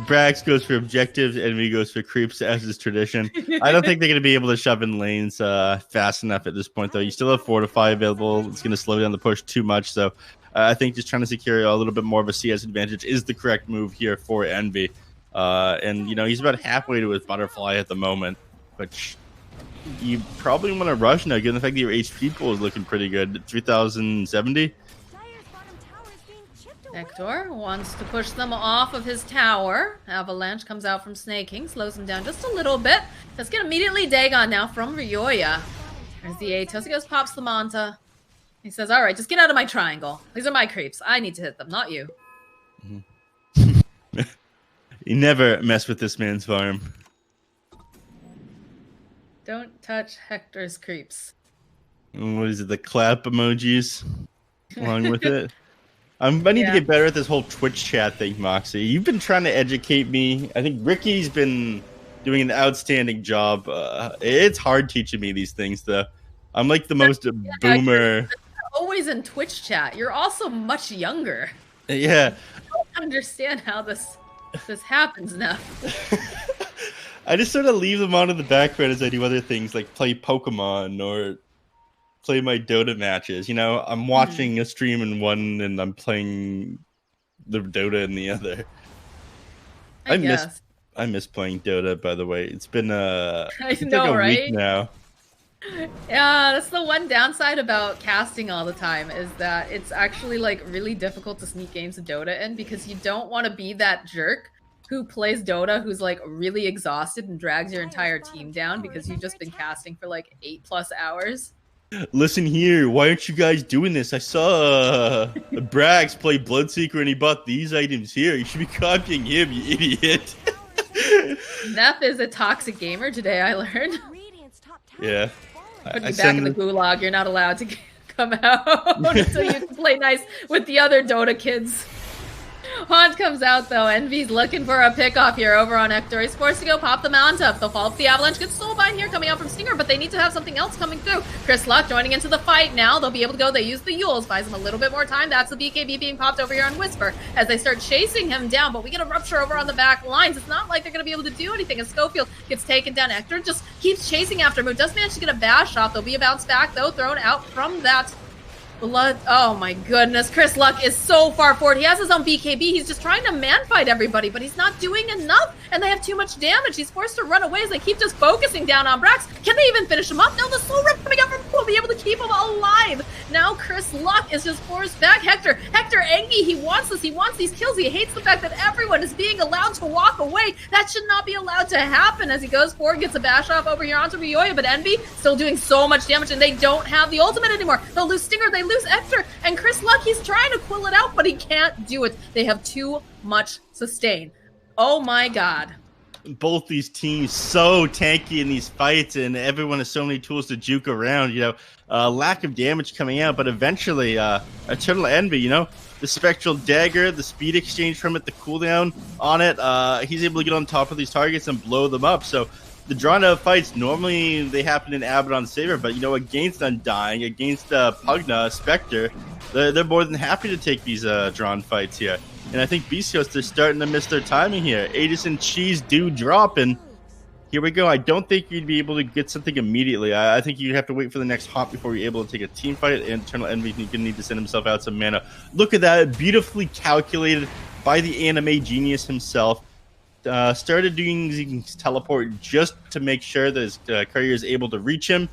Speaker 1: Brax goes for objectives, Envy goes for creeps, as is tradition. I don't think they're going to be able to shove in lanes fast enough at this point, though. You still have Fortify available. It's going to slow down the push too much, so I think just trying to secure a little bit more of a CS advantage is the correct move here for Envy. And, you know, he's about halfway to his butterfly at the moment, but you probably want to rush now, given the fact that your HP pool is looking pretty good. 3,070.
Speaker 2: Hector wants to push them off of his tower. Avalanche comes out from snaking, slows him down just a little bit. Let's get immediately Dagon now from Ryoya. There's the Atos. He goes, pops the Manta. He says, all right, just get out of my triangle. These are my creeps. I need to hit them, not you.
Speaker 1: You never mess with this man's farm.
Speaker 2: Don't touch Hector's creeps.
Speaker 1: What is it, the clap emojis along with it? I need to get better at this whole Twitch chat thing, Moxxi. You've been trying to educate me. I think Ricky's been doing an outstanding job. It's hard teaching me these things, though. I'm like the most boomer.
Speaker 2: You're always in Twitch chat. You're also much younger.
Speaker 1: Yeah.
Speaker 2: I don't understand how this happens now.
Speaker 1: I just sort of leave them on in the background as I do other things, like play Pokemon or play my Dota matches. You know, I'm watching a stream in one and I'm playing the Dota in the other. I miss playing Dota, by the way. It's been a week now.
Speaker 2: Yeah, that's the one downside about casting all the time, is that it's actually like really difficult to sneak games of Dota in, because you don't want to be that jerk who plays Dota who's like really exhausted and drags your entire team down because you've just been casting for like 8+ hours.
Speaker 1: Listen here, why aren't you guys doing this? I saw Brax play Bloodseeker and he bought these items here. You should be copying him, you idiot.
Speaker 2: Neph is a toxic gamer today, I learned.
Speaker 1: Yeah.
Speaker 2: Put you back in the gulag. You're not allowed to come out until you can play nice with the other Dota kids. Haunt comes out, though. Envy's looking for a pickoff here over on Hector. He's forced to go pop the Manta. They'll follow up the Avalanche. Good soulbind here coming out from Stinger, but they need to have something else coming through. Chris Luck joining into the fight now. They'll be able to go. They use the Yules. Buys them a little bit more time. That's the BKB being popped over here on Whisper as they start chasing him down, but we get a rupture over on the back lines. It's not like they're going to be able to do anything as Schofield gets taken down. Hector just keeps chasing after him. Does manage to get a bash off. There'll be a bounce back, though, thrown out from that blood. Oh my goodness. Chris Luck is so far forward. He has his own BKB. He's just trying to man fight everybody, but he's not doing enough, and they have too much damage. He's forced to run away as they keep just focusing down on Brax. Can they even finish him up? No, the soul rip coming up from will be able to keep him alive. Now Chris Luck is just forced back. Hector angry. He wants this. He wants these kills. He hates the fact that everyone is being allowed to walk away. That should not be allowed to happen as he goes forward, gets a bash off over here onto Ryoya, but Envy still doing so much damage, and they don't have the ultimate anymore. They'll lose Stinger. They lose Hector, and Chris Luck, he's trying to quill it out, but he can't do it. They have too much sustain. Oh my god.
Speaker 1: Both these teams so tanky in these fights, and everyone has so many tools to juke around, you know. Lack of damage coming out, but eventually Eternal Envy, you know, the Spectral Dagger, the speed exchange from it, the cooldown on it, he's able to get on top of these targets and blow them up. So the drawn out fights, normally they happen in Abaddon Saber, but you know, against Undying, against Pugna, Spectre, they're more than happy to take these drawn fights here. And I think beastcoast, they're starting to miss their timing here. Aegis and Cheese do drop, and here we go. I don't think you'd be able to get something immediately. I think you'd have to wait for the next hop before you're able to take a team fight, and Eternal Envy is going to need to send himself out some mana. Look at that, beautifully calculated by the anime genius himself. Started doing his teleport just to make sure that his courier is able to reach him.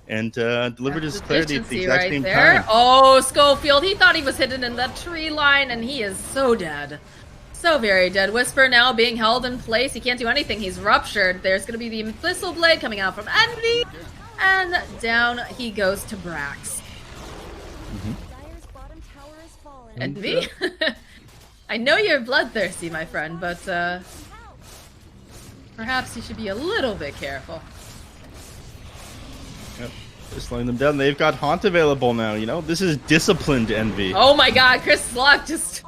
Speaker 1: and delivered his clarity at the
Speaker 2: Efficiency
Speaker 1: exact
Speaker 2: right
Speaker 1: same
Speaker 2: there.
Speaker 1: time.
Speaker 2: Oh, Schofield, he thought he was hidden in the tree line, and he is so dead. So very dead. Whisper now being held in place. He can't do anything. He's ruptured. There's going to be the Missile Blade coming out from Envy, and down he goes to Brax.
Speaker 3: Dire's bottom tower is fallen.
Speaker 2: Envy? I know you're bloodthirsty, my friend, but perhaps you should be a little bit careful.
Speaker 1: Yep. Just slowing them down. They've got Haunt available now, you know? This is disciplined Envy.
Speaker 2: Oh my god, Chris Luck just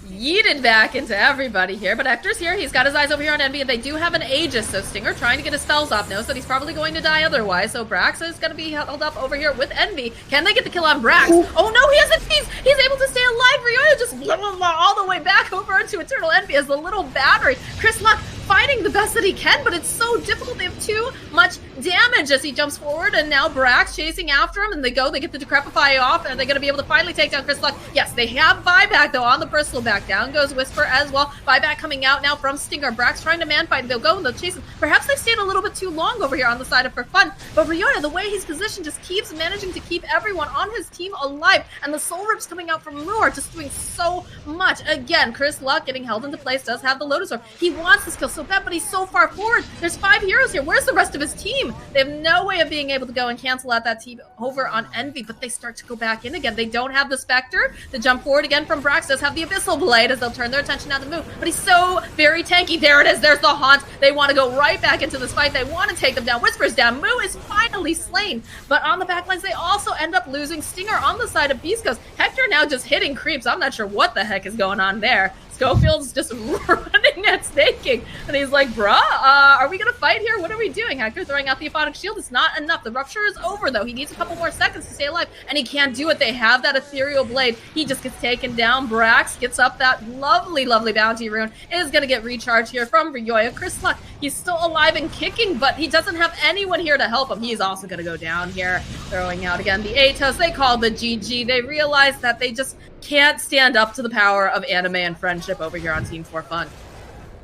Speaker 2: yeeted back into everybody here, but Hector's here. He's got his eyes over here on Envy, and they do have an Aegis, so Stinger trying to get his spells off knows that he's probably going to die otherwise, so Brax is going to be held up over here with Envy. Can they get the kill on Brax? Oh no, he has a tease! He's able to stay alive! Ryoya just blah, blah, blah, all the way back over into Eternal Envy as the little battery. Chris Luck fighting the best that he can, but it's so difficult. They have too much damage as he jumps forward, and now Brax chasing after him, and they get the Decrepify off, and they're going to be able to finally take down Chris Luck. Yes, they have buyback, though, on the personal back. Down goes Whisper as well. Buyback coming out now from Stinger. Brax trying to man-fight. They'll go and they'll chase him. Perhaps they stayed a little bit too long over here on the side of For Fun, but Ryoya, the way he's positioned, just keeps managing to keep everyone on his team alive, and the Soul Rips coming out from Moo are just doing so much. Again, Chris Luck getting held into place, does have the Lotus Orb. He wants this kill so bad, but he's so far forward. There's 5 heroes here. Where's the rest of his team? They have no way of being able to go and cancel out that team over on Envy, but they start to go back in again. They don't have the Spectre. The jump forward again from Brax does have the Abyssal Blade as they'll turn their attention now to Moo, but he's so very tanky. There it is. There's the Haunt. They want to go right back into this fight. They want to take them down. Whisper's down. Moo is finally slain, but on the backlines, they also end up losing Stinger on the side of Beast Coast. Hector now just hitting creeps. I'm not sure what the heck is going on there. Schofield's just running at Snaking, and he's like, bruh, are we gonna fight here? What are we doing? Hector throwing out the Aphotic Shield. It's not enough. The rupture is over, though. He needs a couple more seconds to stay alive, and he can't do it. They have that Ethereal Blade. He just gets taken down. Brax gets up that lovely, lovely bounty rune. Is gonna get recharged here from Ryoya. Chris Luck, he's still alive and kicking, but he doesn't have anyone here to help him. He's also gonna go down here. Throwing out again the Atos. They call the GG. They realize that they just can't stand up to the power of anime and friendship over here on Team 4 Fun.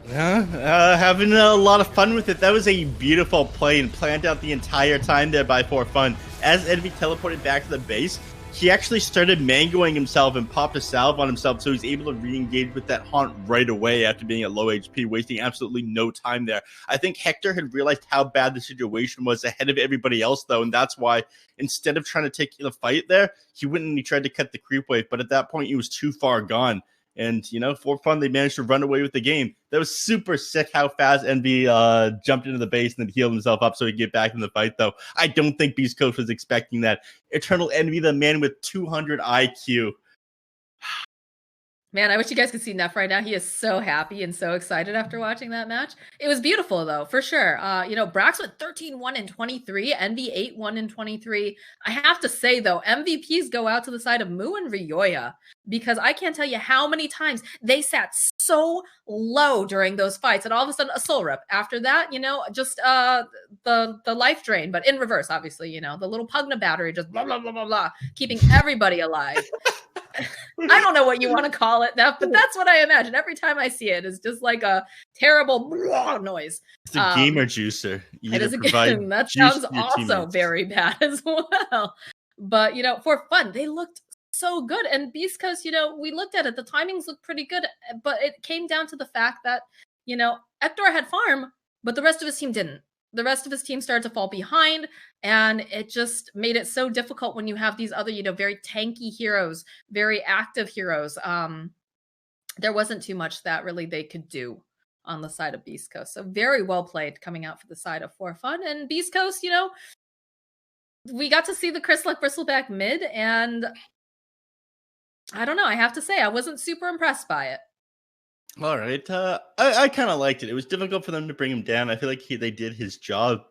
Speaker 1: Yeah, having a lot of fun with it. That was a beautiful play and planned out the entire time there by 4 Fun. As Envy teleported back to the base, he actually started mangoing himself and popped a salve on himself, so he's able to re-engage with that Haunt right away after being at low HP, wasting absolutely no time there. I think Hector had realized how bad the situation was ahead of everybody else, though, and that's why instead of trying to take the fight there, he went and he tried to cut the creep wave, but at that point, he was too far gone. And, you know, 4 Fun, they managed to run away with the game. That was super sick how fast Envy jumped into the base and then healed himself up so he could get back in the fight, though. I don't think Beast Coast was expecting that. Eternal Envy, the man with 200 IQ.
Speaker 2: Man, I wish you guys could see Neph right now. He is so happy and so excited after watching that match. It was beautiful, though, for sure. You know, Brax went 13-1 and 23, Envy 8-1 and 23. I have to say, though, MVPs go out to the side of Moo and Ryoya, because I can't tell you how many times they sat so low during those fights, and all of a sudden a soul rip. After that, you know, just the life drain, but in reverse, obviously, you know, the little Pugna battery just blah, blah, blah, blah, blah, keeping everybody alive. I don't know what you want to call it, Neph, but that's what I imagine. Every time I see it, it's just like a terrible noise.
Speaker 1: It's a gamer juicer.
Speaker 2: It is a game. That sounds also very bad as well. But, you know, 4 Fun, they looked so good. And Beast Coast, you know, we looked at it. The timings looked pretty good, but it came down to the fact that, you know, Ektor had farm, but the rest of his team didn't. The rest of his team started to fall behind, and it just made it so difficult when you have these other, you know, very tanky heroes, very active heroes. There wasn't too much that really they could do on the side of Beast Coast. So very well played coming out for the side of 4 Fun. And Beast Coast, you know, we got to see the Chris Luck Bristleback mid, and I don't know, I have to say, I wasn't super impressed by it.
Speaker 1: All right. I kind of liked it. It was difficult for them to bring him down. I feel like they did his job.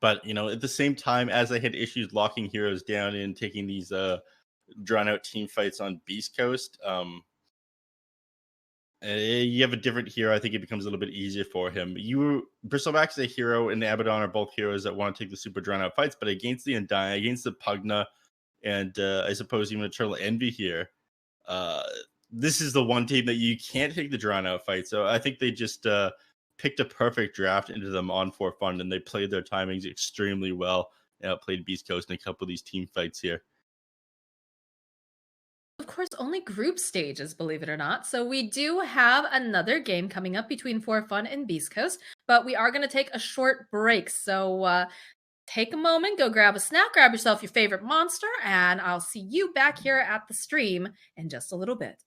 Speaker 1: But, you know, at the same time, as I had issues locking heroes down and taking these drawn-out team fights on Beast Coast, you have a different hero. I think it becomes a little bit easier for him. Bristleback is a hero, and Abaddon are both heroes that want to take the super drawn-out fights. But against the Undying, against the Pugna, and I suppose even Eternal Envy here, this is the one team that you can't take the drawn-out fight. So I think they just picked a perfect draft into them on 4 Fun, and they played their timings extremely well. outplayed Beast Coast in a couple of these team fights here.
Speaker 2: Of course, only group stages, believe it or not. So we do have another game coming up between For Fun and Beast Coast, but we are going to take a short break. So take a moment, go grab a snack, grab yourself your favorite monster, and I'll see you back here at the stream in just a little bit.